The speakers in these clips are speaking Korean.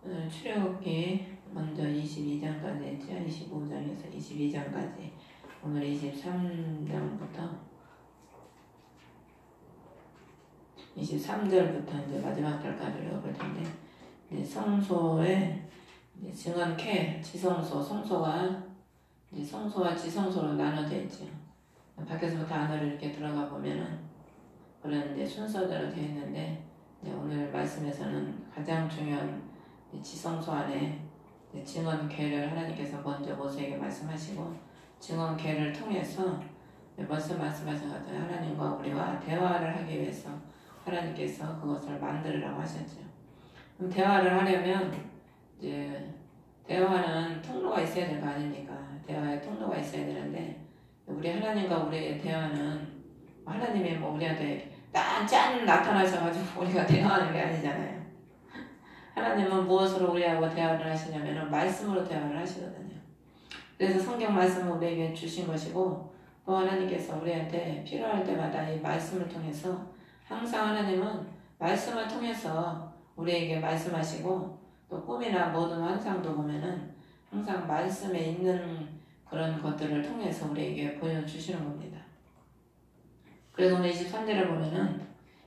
출애굽기 먼저 22장까지 했죠. 25장에서 22장까지. 오늘 23절부터 이제 마지막 절까지 읽어볼 텐데, 이제 성소의 이제 증언캐, 지성소, 성소와 지성소로 나눠져 있죠. 밖에서부터 안으로 이렇게 들어가 보면은 그런 이제 순서대로 되어 있는데, 이제 오늘 말씀에서는 가장 중요한 지성소 안에 증언캐를 하나님께서 먼저 모세에게 말씀하시고, 증언캐를 통해서 벌써 말씀하신 것처럼 하나님과 우리와 대화를 하기 위해서 하나님께서 그것을 만들으라고 하셨죠. 그럼 대화를 하려면 이제 대화는 통로가 있어야 될 거 아닙니까? 대화에 통로가 있어야 되는데, 우리 하나님과 우리의 대화는 하나님이 뭐 우리한테 짠 나타나셔가지고 우리가 대화하는 게 아니잖아요. 하나님은 무엇으로 우리하고 대화를 하시냐면 말씀으로 대화를 하시거든요. 그래서 성경 말씀을 우리에게 주신 것이고, 또 하나님께서 우리한테 필요할 때마다 이 말씀을 통해서 항상 하나님은 말씀을 통해서 우리에게 말씀하시고, 또 꿈이나 모든 환상도 보면은 항상 말씀에 있는 그런 것들을 통해서 우리에게 보여주시는 겁니다. 그래서 오늘 23절을 보면은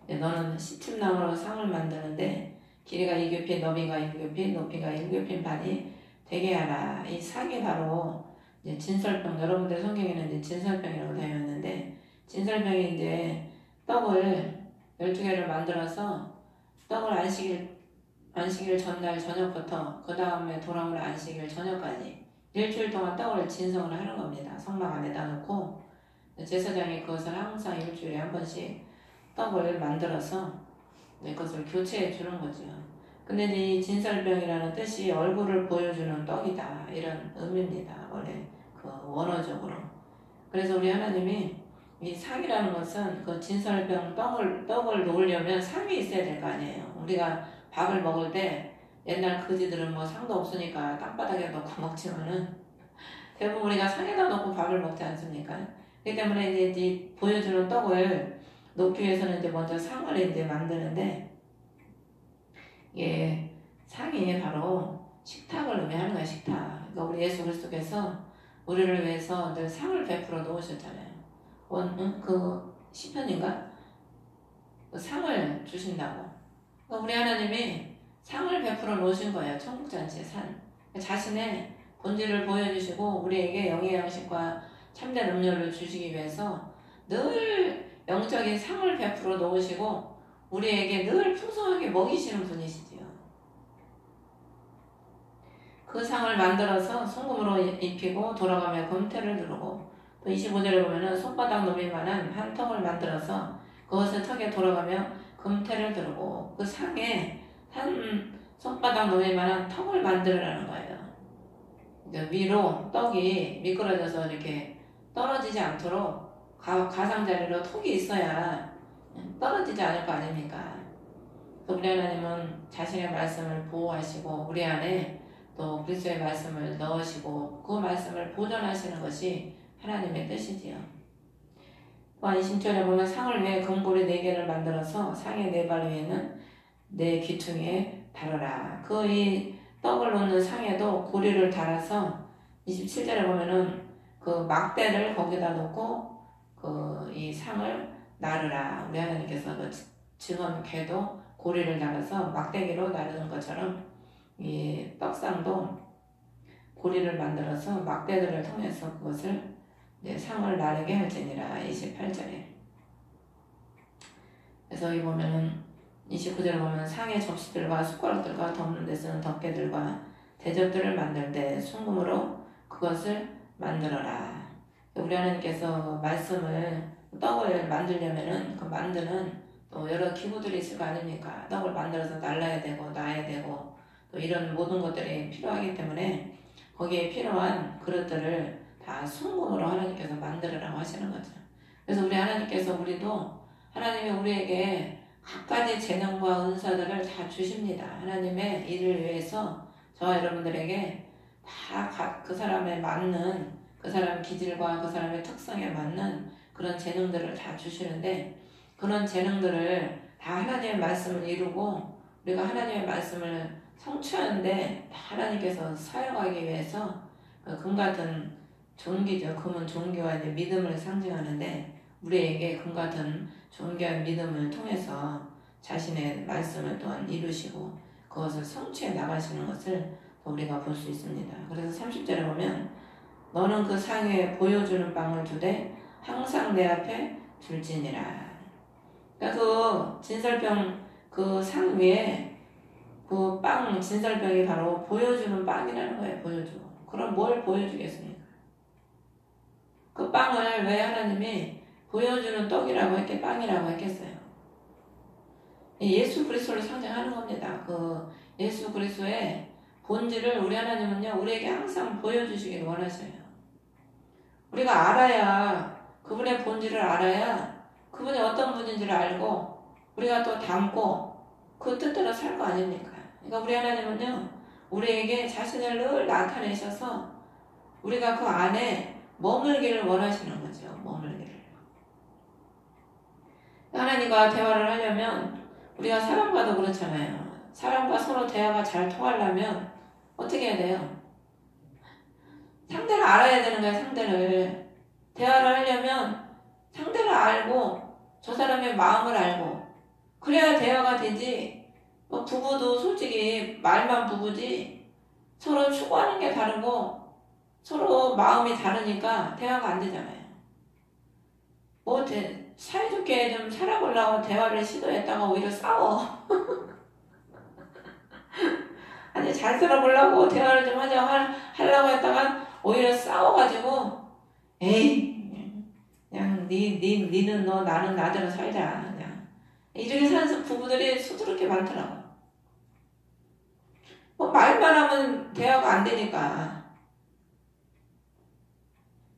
너는 시침나무로 상을 만드는데 길이가 2규빗, 너비가 1규빗, 높이가 1규빗 반이 되게 하라. 이 상이 바로 이제 진설병, 여러분들 성경에는 이제 진설병이라고 되어 있는데, 진설병이 이제 떡을 12개를 만들어서 떡을 안식일 전날 저녁부터 그 다음에 돌아오는 안식일 저녁까지 일주일 동안 떡을 진성을 하는 겁니다. 성막 안에다 놓고 제사장이 그것을 항상 일주일에 한 번씩 떡을 만들어서 그것을 교체해 주는 거죠. 근데 이 진설병이라는 뜻이 얼굴을 보여주는 떡이다, 이런 의미입니다. 원래 그 원어적으로. 그래서 우리 하나님이 이 상이라는 것은 그 진설병 떡을 놓으려면 상이 있어야 될 거 아니에요. 우리가 밥을 먹을 때 옛날 그지들은 뭐 상도 없으니까 땅바닥에 놓고 먹지만은 대부분 우리가 상에다 놓고 밥을 먹지 않습니까? 그렇기 때문에 이제 보여주는 떡을 놓기 위해서는 이제 먼저 상을 이제 만드는데, 이게 상이 바로 식탁을 의미하는 거야, 식탁. 그러니까 우리 예수 그리스도께서 우리를 위해서 늘 상을 베풀어 놓으셨잖아요. 그 시편인가? 그 상을 주신다고. 그러니까 우리 하나님이 상을 베풀어 놓으신 거예요. 천국잔치의 산. 자신의 본질을 보여주시고 우리에게 영의 양식과 참된 음료를 주시기 위해서 늘 영적인 상을 베풀어 놓으시고 우리에게 늘 풍성하게 먹이시는 분이시지요. 그 상을 만들어서 송금으로 입히고 돌아가며 금태를 두르고, 또 25절에 보면은 손바닥 너비만한 한 턱을 만들어서 그것을 턱에 돌아가며 금태를 두르고, 그 상에 한 손바닥 너비만한 턱을 만들으라는 거예요. 위로 떡이 미끄러져서 이렇게 떨어지지 않도록 가장자리로 턱이 있어야 떨어지지 않을 거 아닙니까? 우리 하나님은 자신의 말씀을 보호하시고 우리 안에 또 그리스도의 말씀을 넣으시고 그 말씀을 보존하시는 것이 하나님의 뜻이지요. 또한 20절에 보면 상을 위해 금고리 4개를 만들어서 상의 4발 위에는 4귀퉁이에 달아라. 그 이 떡을 놓는 상에도 고리를 달아서 27절에 보면은 그 막대를 거기다 놓고 그 이 상을 나르라. 우리 하나님께서 그 증언궤도 고리를 달아서 막대기로 나르는 것처럼 이 떡상도 고리를 만들어서 막대들을 통해서 그것을 상을 나르게 할지니라. 28절에. 그래서 여기 보면은 29절에 보면 상의 접시들과 숟가락들과 덮는 데 쓰는 덮개들과 대접들을 만들 때 순금으로 그것을 만들어라. 우리 하나님께서 말씀을 떡을 만들려면은 그 만드는 또 여러 기구들이 있을 거 아닙니까? 떡을 만들어서 날라야 되고 놔야 되고 또 이런 모든 것들이 필요하기 때문에 거기에 필요한 그릇들을 다 순금으로 하나님께서 만들으라고 하시는 거죠. 그래서 우리 하나님께서 우리도 하나님이 우리에게 각가지 재능과 은사들을 다 주십니다. 하나님의 일을 위해서 저와 여러분들에게 다 그 사람에 맞는, 그 사람 기질과 그 사람의 특성에 맞는 그런 재능들을 다 주시는데, 그런 재능들을 다 하나님의 말씀을 이루고 우리가 하나님의 말씀을 성취하는데 하나님께서 사용하기 위해서 금 같은 존귀죠. 금은 존귀와 이제 믿음을 상징하는데 우리에게 금 같은 존귀한 믿음을 통해서 자신의 말씀을 또한 이루시고 그것을 성취해 나가시는 것을 우리가 볼 수 있습니다. 그래서 30절에 보면 너는 그 상에 보여주는 빵을 주되 항상 내 앞에 둘지니라. 그러니까 그 진설병 그 상 위에 그 빵 진설병이 바로 보여주는 빵이라는 거예요. 보여줘. 그럼 뭘 보여주겠습니까? 그 빵을 왜 하나님이 보여주는 떡이라고 했게 빵이라고 했겠어요? 예수 그리스도를 상징하는 겁니다. 그 예수 그리스도의 본질을 우리 하나님은요 우리에게 항상 보여주시길 원하셔요. 우리가 알아야 그분의 본질을 알아야 그분이 어떤 분인지를 알고 우리가 또 담고 그 뜻대로 살 거 아닙니까? 그러니까 우리 하나님은요 우리에게 자신을 늘 나타내셔서 우리가 그 안에 머물기를 원하시는 거죠. 머물기를. 하나님과 대화를 하려면 우리가 사람과도 그렇잖아요. 사람과 서로 대화가 잘 통하려면 어떻게 해야 돼요? 상대를 알아야 되는 거예요. 상대를. 대화를 하려면 상대를 알고 저 사람의 마음을 알고 그래야 대화가 되지. 뭐 부부도 솔직히 말만 부부지 서로 추구하는 게 다르고 서로 마음이 다르니까 대화가 안 되잖아요. 뭐 사이좋게 좀 살아보려고 대화를 시도했다가 오히려 싸워. 아니 잘 살아보려고 대화를 좀 하려고 했다가 오히려 싸워가지고 에이 그냥 니는 너 나는 나대로 살자 그냥 이렇게 사는 부부들이 수두룩해 많더라고. 뭐 말만 하면 대화가 안 되니까.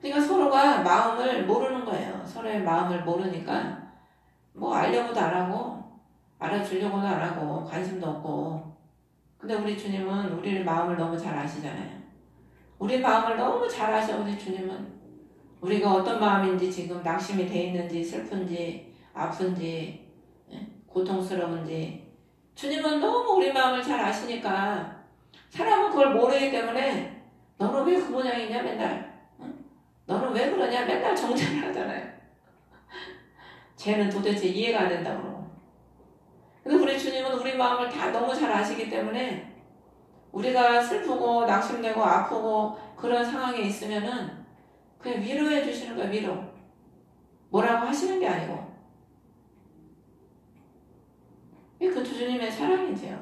그러니까 서로가 마음을 모르는 거예요. 서로의 마음을 모르니까 뭐 알려고도 안 하고 알아주려고도 안 하고 관심도 없고. 근데 우리 주님은 우리의 마음을 너무 잘 아시잖아요. 우리 마음을 너무 잘 아셔. 우리 주님은 우리가 어떤 마음인지 지금 낙심이 돼 있는지 슬픈지 아픈지 고통스러운지 주님은 너무 우리 마음을 잘 아시니까 사람은 그걸 모르기 때문에 너는 왜 그 모양이냐 맨날 너는 왜 그러냐 맨날 정죄를 하잖아요. 쟤는 도대체 이해가 안 된다고. 근데 우리 주님은 우리 마음을 다 너무 잘 아시기 때문에 우리가 슬프고 낙심되고 아프고 그런 상황에 있으면은 그냥 위로해 주시는 거예요. 위로. 뭐라고 하시는 게 아니고. 이게 그 주님의 사랑이지요.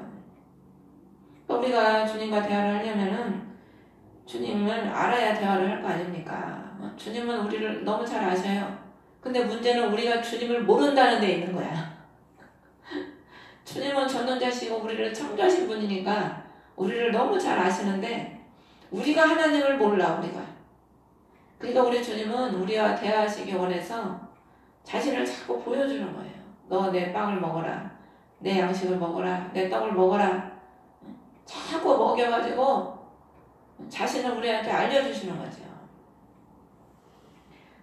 그러니까 우리가 주님과 대화를 하려면은 주님을 알아야 대화를 할 거 아닙니까? 주님은 우리를 너무 잘 아셔요. 근데 문제는 우리가 주님을 모른다는 데 있는 거야. 주님은 전능자시고 우리를 창조하신 분이니까 우리를 너무 잘 아시는데 우리가 하나님을 몰라. 우리가. 그러니까 우리 주님은 우리와 대화하시기 원해서 자신을 자꾸 보여주는 거예요. 너 내 빵을 먹어라. 내 양식을 먹어라. 내 떡을 먹어라. 자꾸 먹여가지고 자신을 우리한테 알려주시는 거죠.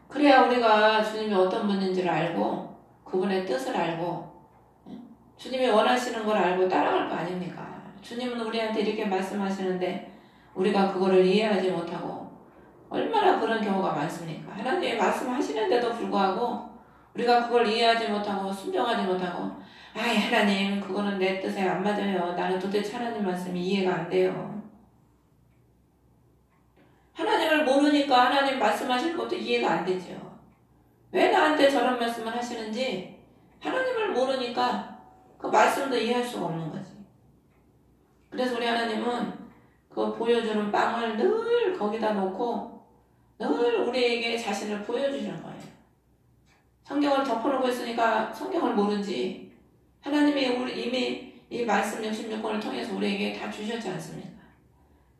그래야 우리가 주님이 어떤 분인지를 알고 그분의 뜻을 알고 주님이 원하시는 걸 알고 따라갈 거 아닙니까? 주님은 우리한테 이렇게 말씀하시는데 우리가 그거를 이해하지 못하고 얼마나 그런 경우가 많습니까? 하나님이 말씀하시는데도 불구하고 우리가 그걸 이해하지 못하고 순종하지 못하고 아이 하나님 그거는 내 뜻에 안 맞아요. 나는 도대체 하나님 말씀이 이해가 안 돼요. 하나님을 모르니까 하나님 말씀하시는 것도 이해가 안 되죠. 왜 나한테 저런 말씀을 하시는지 하나님을 모르니까 그 말씀도 이해할 수가 없는 거지. 그래서 우리 하나님은 그 보여주는 빵을 늘 거기다 놓고 늘 우리에게 자신을 보여주시는 거예요. 성경을 덮어놓고 있으니까 성경을 모르지 하나님이 이미 이 말씀 66권을 통해서 우리에게 다 주셨지 않습니까?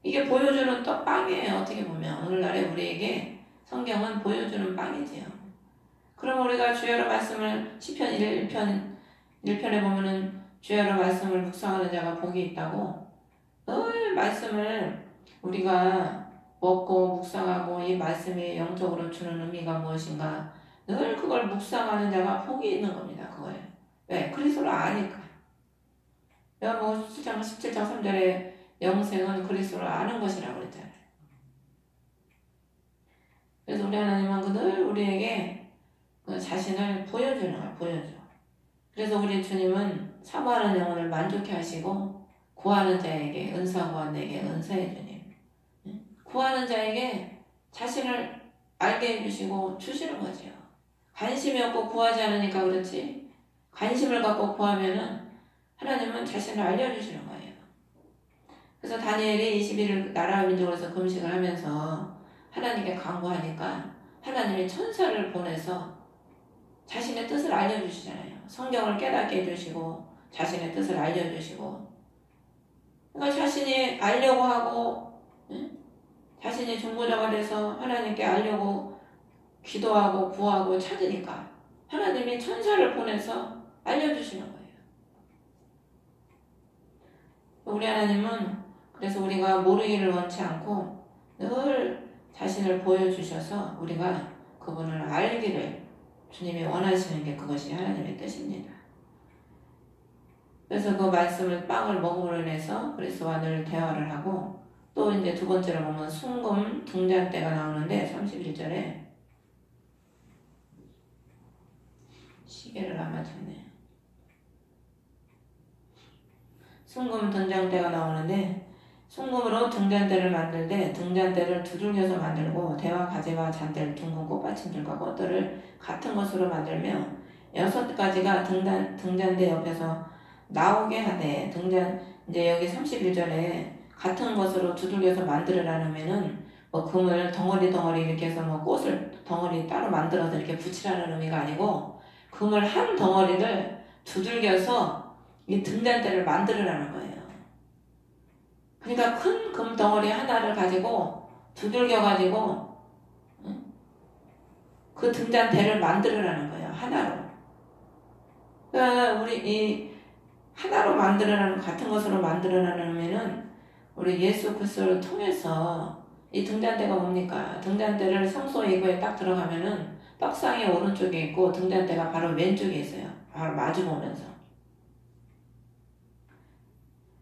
이게 보여주는 또 빵이에요. 어떻게 보면 오늘날에 우리에게 성경은 보여주는 빵이지요. 그럼 우리가 주여의 말씀을 시편 1편에 보면은 주여의 말씀을 묵상하는 자가 복이 있다고 늘 말씀을 우리가 먹고 묵상하고 이 말씀이 영적으로 주는 의미가 무엇인가 늘 그걸 묵상하는 자가 복이 있는 겁니다. 그거예요. 왜? 그리스도를 아니까. 요한복음 17장 3절에 영생은 그리스도를 아는 것이라고 그랬잖아요. 그래서 우리 하나님은 늘 우리에게 그 자신을 보여주는 거야, 보여줘. 그래서 우리 주님은 사모하는 영혼을 만족해 하시고 구하는 자에게 은사 구하는에게 은사해 주님. 구하는 자에게 자신을 알게 해주시고 주시는 거죠. 관심이 없고 구하지 않으니까 그렇지, 관심을 갖고 구하면은 하나님은 자신을 알려주시는 거예요. 그래서 다니엘이 21일 나라와 민족으로서 금식을 하면서 하나님께 간구하니까 하나님이 천사를 보내서 자신의 뜻을 알려주시잖아요. 성경을 깨닫게 해주시고 자신의 뜻을 알려주시고, 그러니까 자신이 알려고 하고 자신이 중보자가 돼서 하나님께 알려고 기도하고 구하고 찾으니까 하나님이 천사를 보내서 알려주시는 거예요. 우리 하나님은 그래서 우리가 모르기를 원치 않고 늘 자신을 보여주셔서 우리가 그분을 알기를 주님이 원하시는 게 그것이 하나님의 뜻입니다. 그래서 그 말씀을 빵을 먹음으로 인해서 그리스도와 늘 대화를 하고, 또 이제 두 번째로 보면 순금 등잔 때가 나오는데 31절에 시계를 안 맞췄네. 순금 등잔대가 나오는데, 순금으로 등잔대를 만들되 등잔대를 두들겨서 만들고 대화 가지와 잔대를 둥근 꽃받침들과 꽃들을 같은 것으로 만들며 6가지가 등잔대 옆에서 나오게 하되, 이제 여기 31절에 같은 것으로 두들겨서 만들으라는 뭐 금을 덩어리 이렇게 해서 뭐 꽃을 덩어리 따로 만들어서 이렇게 붙이라는 의미가 아니고, 금을 한 덩어리를 두들겨서 이 등잔대를 만들으라는 거예요. 그러니까 큰 금 덩어리 하나를 가지고 두들겨가지고 그 등잔대를 만들으라는 거예요. 하나로. 그러니까 우리 이 하나로 만들어라는, 같은 것으로 만들어라는 의미는 우리 예수 그리스도를 통해서 이 등잔대가 뭡니까? 등잔대를 성소 입구에 딱 들어가면은 떡상이 오른쪽에 있고 등잔대가 바로 왼쪽에 있어요. 바로 마주보면서.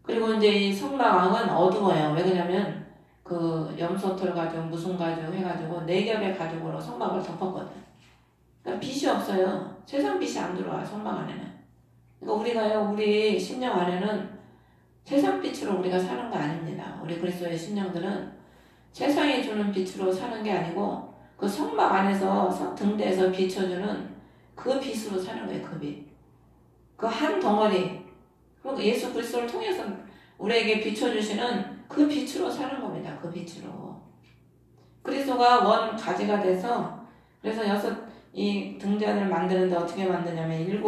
그리고 이제 이 성막왕은 어두워요. 왜 그러냐면 그 염소털 가죽, 무슨 가죽 해가지고 4겹의 가죽으로 성막을 덮었거든. 그러니까 빛이 없어요. 세상 빛이 안 들어와, 성막 안에는. 그러니까 우리가요, 우리 심령 안에는 세상 빛으로 우리가 사는 거 아닙니다. 우리 그리스도의 심령들은 세상이 주는 빛으로 사는 게 아니고 그 성막 안에서 등대에서 비춰주는 그 빛으로 사는 거예요. 그 빛. 그 한 덩어리. 그러니까 예수 그리스도를 통해서 우리에게 비춰주시는 그 빛으로 사는 겁니다. 그 빛으로. 그리스도가 원 가지가 돼서, 그래서 이 등잔을 만드는데 어떻게 만드냐면 7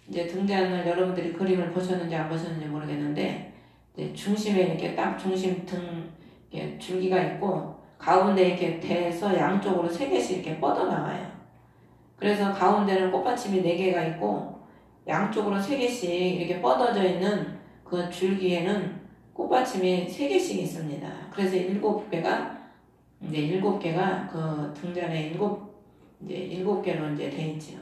이제 등잔을 여러분들이 그림을 보셨는지 안 보셨는지 모르겠는데, 이제 중심에 이렇게 딱 중심 이렇게 줄기가 있고 가운데 이렇게 대서 양쪽으로 3개씩 이렇게 뻗어나와요. 그래서 가운데는 꽃받침이 4개가 있고 양쪽으로 3개씩 이렇게 뻗어져 있는 그 줄기에는 꽃받침이 3개씩 있습니다. 그래서 7개가 그 등잔에 7개로 이제 돼 있죠.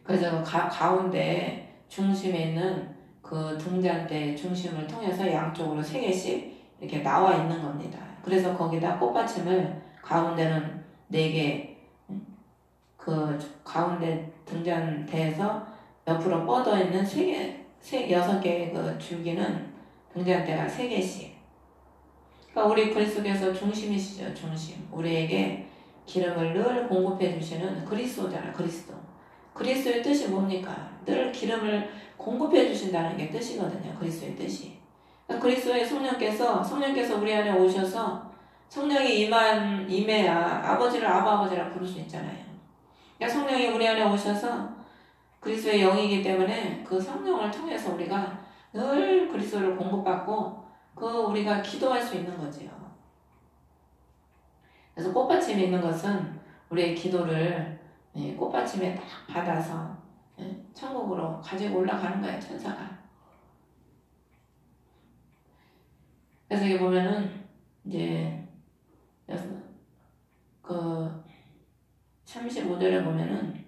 그래서 가운데 중심에 있는 그 등잔대 중심을 통해서 양쪽으로 3개씩 이렇게 나와 있는 겁니다. 그래서 거기다 꽃받침을 가운데는 4개, 그 가운데 등잔대에서 옆으로 뻗어 있는 6개의 그 줄기는 등잔대가 3개씩. 그러니까 우리 그리스도께서 중심이시죠, 중심. 우리에게 기름을 늘 공급해 주시는 그리스도잖아요, 그리스도. 그리스도의 뜻이 뭡니까? 늘 기름을 공급해 주신다는 게 뜻이거든요. 그리스도의 뜻이. 그러니까 그리스도의 성령께서 우리 안에 오셔서 성령이 임해야 아버지를 아버지라 부를 수 있잖아요. 그러니까 성령이 우리 안에 오셔서 그리스도의 영이기 때문에 그 성령을 통해서 우리가 늘 그리스도를 공급받고 우리가 기도할 수 있는 거지요. 그래서 꽃받침이 있는 것은 우리의 기도를 꽃받침에 딱 받아서 천국으로 가지고 올라가는 거예요, 천사가. 그래서 여기 보면은 이제 그 35절에 보면은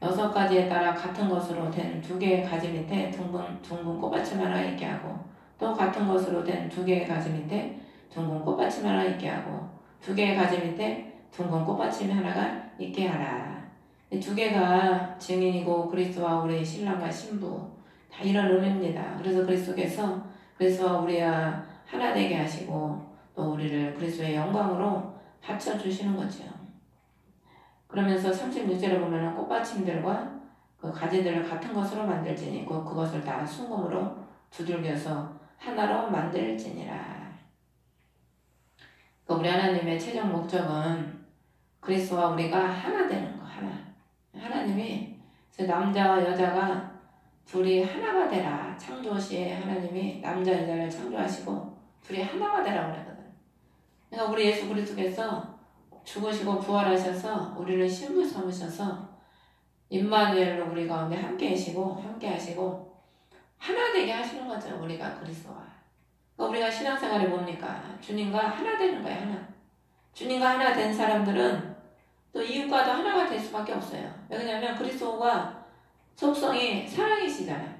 6 가지에 따라 같은 것으로 된 두 개의 가지 밑에 둥근 꽃받침 하나 있게 하고, 또 같은 것으로 된 두 개의 가지 밑에 둥근 꽃받침 하나 있게 하고, 두 개의 가지 밑에 둥근 꽃받침 하나가 있게 하라. 이 두 개가 증인이고 그리스도와 우리 신랑과 신부 다 이런 의미입니다. 그래서 그리스도께서 그리스도와 우리와 하나 되게 하시고 또 우리를 그리스도의 영광으로 받쳐주시는 거죠. 그러면서 36절에 보면 꽃받침들과 그 가지들을 같은 것으로 만들지니 그것을 다 순금으로 두들겨서 하나로 만들지니라. 우리 하나님의 최종 목적은 그리스도와 우리가 하나 되는 거. 하나님이 남자와 여자가 둘이 하나가 되라. 창조시에 하나님이 남자 여자를 창조하시고 둘이 하나가 되라고 그러거든. 그러니까 우리 예수 그리스도께서 죽으시고 부활하셔서 우리를 신부 삼으셔서 임마누엘로 우리 가운데 함께 하시고 하나 되게 하시는 거죠. 우리가 그리스도와. 그러니까 우리가 신앙생활이 뭡니까? 주님과 하나 되는 거예요. 하나. 주님과 하나 된 사람들은 또 이웃과도 하나가 될 수밖에 없어요. 왜냐하면 그리스도가 속성이 사랑이시잖아요.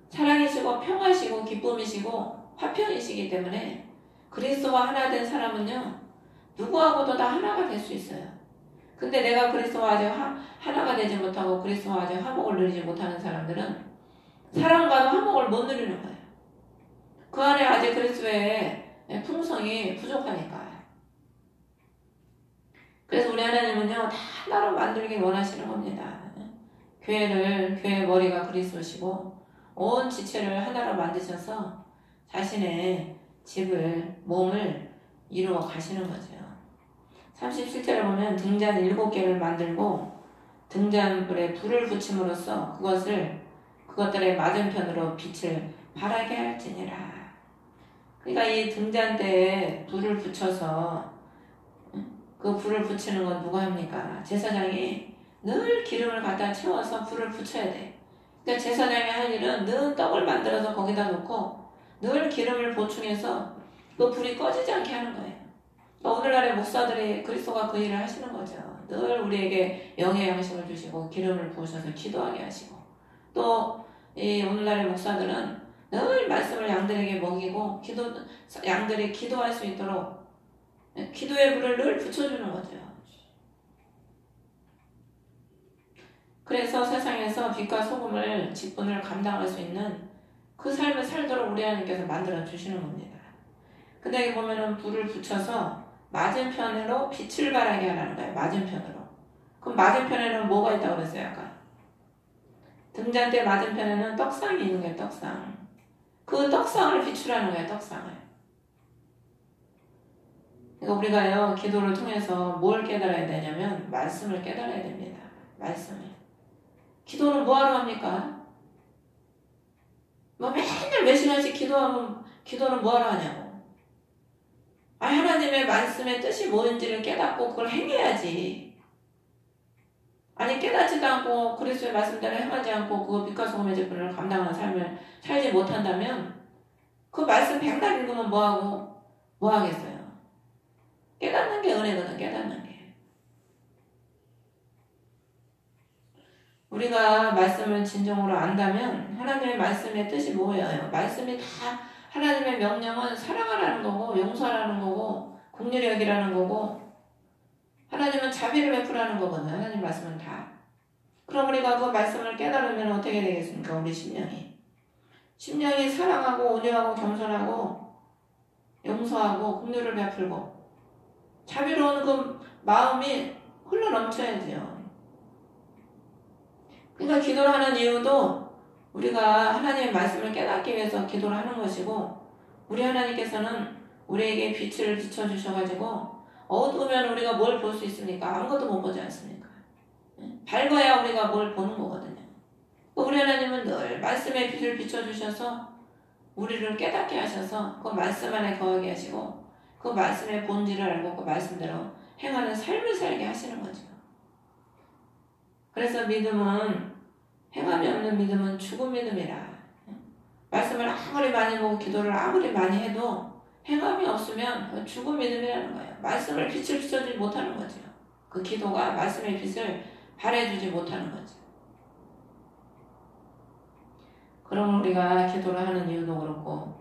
사랑이시고 평화시고 기쁨이시고 화평이시기 때문에 그리스도와 하나 된 사람은요, 누구하고도 다 하나가 될 수 있어요. 근데 내가 그리스도와 아직 하나가 되지 못하고 그리스도와 아직 화목을 누리지 못하는 사람들은 사랑과도 화목을 못 누리는 거예요. 그 안에 아직 그리스도의 풍성이 부족하니까. 그래서 우리 하나님은요, 다 하나로 만들기 원하시는 겁니다. 교회의 머리가 그리스도시고 온 지체를 하나로 만드셔서 자신의 집을, 몸을 이루어 가시는 거죠. 37절에 보면 등잔 7개를 만들고 등잔불에 불을 붙임으로써 그것들의 맞은편으로 빛을 발하게 할지니라. 그러니까 이 등잔대에 불을 붙여서 그 불을 붙이는 건 누가 합니까? 제사장이 늘 기름을 갖다 채워서 불을 붙여야 돼. 그러니까 제사장이 할 일은 늘 떡을 만들어서 거기다 놓고 늘 기름을 보충해서 그 불이 꺼지지 않게 하는 거예요. 그러니까 오늘날의 목사들이 그리스도가 그 일을 하시는 거죠. 늘 우리에게 영의 양식을 주시고 기름을 부으셔서 기도하게 하시고, 또 이 오늘날의 목사들은 늘 말씀을 양들에게 먹이고 양들이 기도할 수 있도록 기도의 불을 늘 붙여주는 거죠. 그래서 세상에서 빛과 소금을 직분을 감당할 수 있는 그 삶을 살도록 우리 하나님께서 만들어 주시는 겁니다. 근데 여기 보면은 불을 붙여서 맞은편으로 빛을 발하게 하라는 거예요. 맞은편으로. 그럼 맞은편에는 뭐가 있다고 그랬어요? 아까 등잔대 맞은편에는 떡상이 있는 거예요. 떡상. 그 떡상을 비추라는 거예요. 떡상을. 그러니까 우리가요, 기도를 통해서 뭘 깨달아야 되냐면 말씀을 깨달아야 됩니다. 말씀을. 기도는 뭐하러 합니까? 맨날 몇 시간씩 기도하면 기도는 뭐하러 하냐고. 하나님의 말씀의 뜻이 뭔지를 깨닫고 그걸 행해야지. 아니 깨닫지도 않고 그리스도의 말씀대로 행하지 않고 그 빛과 소금의 직분을 감당하는 삶을 살지 못한다면 그 말씀 백날 읽으면 뭐하고 뭐 하겠어요? 깨닫는 게 은혜거든. 깨닫는 게. 우리가 말씀을 진정으로 안다면 하나님의 말씀의 뜻이 뭐예요? 말씀이 다 하나님의 명령은 사랑하라는 거고 용서하라는 거고 긍휼히 여기라는 거고 하나님은 자비를 베푸라는 거거든. 하나님 말씀은 다. 그럼 우리가 그 말씀을 깨달으면 어떻게 되겠습니까? 우리 심령이 사랑하고 온유하고 겸손하고 용서하고 긍휼을 베풀고 자비로운 그 마음이 흘러넘쳐야지요. 그러니까 기도를 하는 이유도 우리가 하나님의 말씀을 깨닫기 위해서 기도를 하는 것이고, 우리 하나님께서는 우리에게 빛을 비춰주셔가지고 어두우면 우리가 뭘 볼 수 있습니까? 아무것도 못 보지 않습니까? 밝아야 우리가 뭘 보는 거거든요. 우리 하나님은 늘 말씀의 빛을 비춰주셔서 우리를 깨닫게 하셔서 그 말씀 안에 거하게 하시고 그 말씀의 본질을 알고 그 말씀대로 행하는 삶을 살게 하시는 거죠. 그래서 믿음은, 행함이 없는 믿음은 죽은 믿음이라. 말씀을 아무리 많이 보고 기도를 아무리 많이 해도 행함이 없으면 죽은 믿음이라는 거예요. 말씀을 빛을 비춰주지 못하는 거죠. 그 기도가 말씀의 빛을 발해주지 못하는 거죠. 그러면 우리가 기도를 하는 이유도 그렇고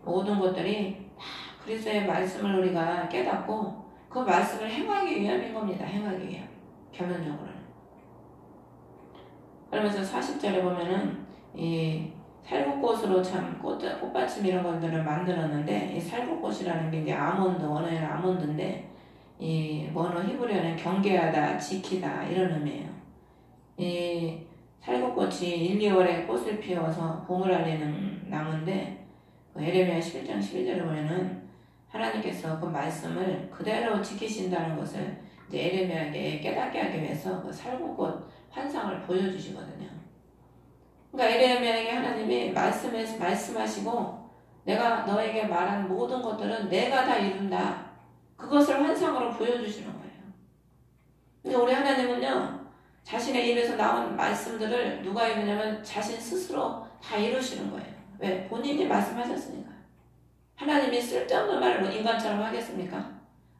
모든 것들이 다 그리스도의 말씀을 우리가 깨닫고 그 말씀을 행하기 위함인 겁니다. 행하기 위함. 결론적으로는. 그러면서 40절에 보면은 이 살구꽃으로 참 꽃받침 이런 것들을 만들었는데 이 살구꽃이라는 게 이제 아몬드, 원어에는 아몬드인데 이 원어 히브리어는 경계하다, 지키다 이런 의미예요. 이 살구꽃이 1, 2월에 꽃을 피워서 봄을 알리는 나무인데 에레미야 11장 11절에 보면은 하나님께서 그 말씀을 그대로 지키신다는 것을 이제 에레미야에게 깨닫게 하기 위해서 그 살구꽃 환상을 보여주시거든요. 그러니까 에레미야에게 하나님이 말씀하시고 내가 너에게 말한 모든 것들은 내가 다 이룬다. 그것을 환상으로 보여주시는 거예요. 근데 우리 하나님은요, 자신의 입에서 나온 말씀들을 누가 이루냐면 자신 스스로 다 이루시는 거예요. 왜? 본인이 말씀하셨으니까. 하나님이 쓸데없는 말을 인간처럼 하겠습니까?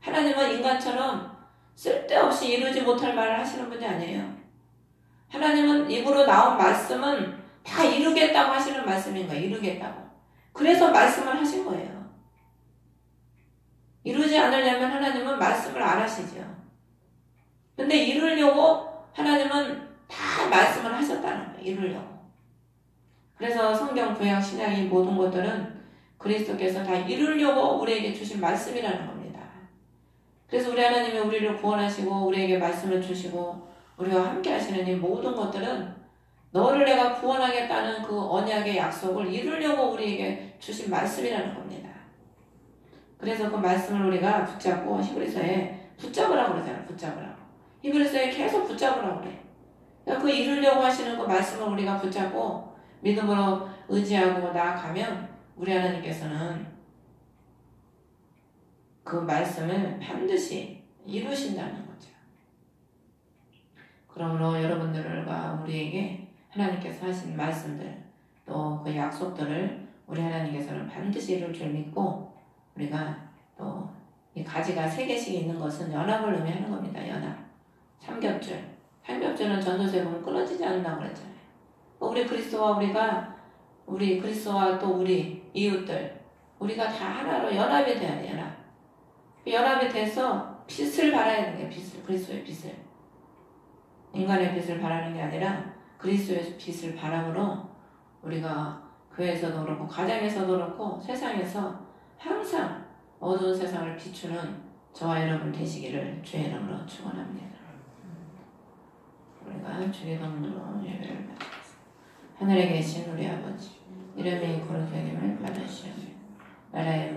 하나님은 인간처럼 쓸데없이 이루지 못할 말을 하시는 분이 아니에요. 하나님은 입으로 나온 말씀은 다 이루겠다고 하시는 말씀인 거예요. 이루겠다고. 그래서 말씀을 하신 거예요. 이루지 않으려면 하나님은 말씀을 안 하시죠. 근데 이루려고 하나님은 다 말씀을 하셨다는 거예요. 이루려고. 그래서 성경, 구약, 신약 이 모든 것들은 그리스도께서 다 이루려고 우리에게 주신 말씀이라는 겁니다. 그래서 우리 하나님이 우리를 구원하시고 우리에게 말씀을 주시고 우리와 함께 하시는 이 모든 것들은 너를 내가 구원하겠다는 그 언약의 약속을 이루려고 우리에게 주신 말씀이라는 겁니다. 그래서 그 말씀을 우리가 붙잡고 히브리서에 붙잡으라고 그러잖아요. 붙잡으라고. 히브리서에 계속 붙잡으라고 그래. 그러니까 그 이루려고 하시는 그 말씀을 우리가 붙잡고 믿음으로 의지하고 나아가면 우리 하나님께서는 그 말씀을 반드시 이루신다는 거죠. 그러므로 여러분들과 우리에게 하나님께서 하신 말씀들 또 그 약속들을 우리 하나님께서는 반드시 이룰 줄 믿고 우리가 또 이 가지가 3개씩 있는 것은 연합을 의미하는 겁니다. 연합. 삼겹줄. 삼겹줄은 전도서에 보면 끊어지지 않는다고 그랬잖아요. 우리 그리스도와 또 우리 이웃들 우리가 다 하나로 연합이 돼야 돼요. 연합이 돼서 빛을 발하야 되는 거예요. 그리스도의 빛을. 인간의 빛을 발하는 게 아니라 그리스도의 빛을 발함으로 우리가 교회에서도 그렇고 가정에서도 그렇고 세상에서 항상 어두운 세상을 비추는 저와 여러분 되시기를 주의 이름으로 축원합니다. 우리가 주의 이름으로 예배를 받겠습니다. 하늘에 계신 우리 아버지 이름이 거룩하심을 받으시오며 나라의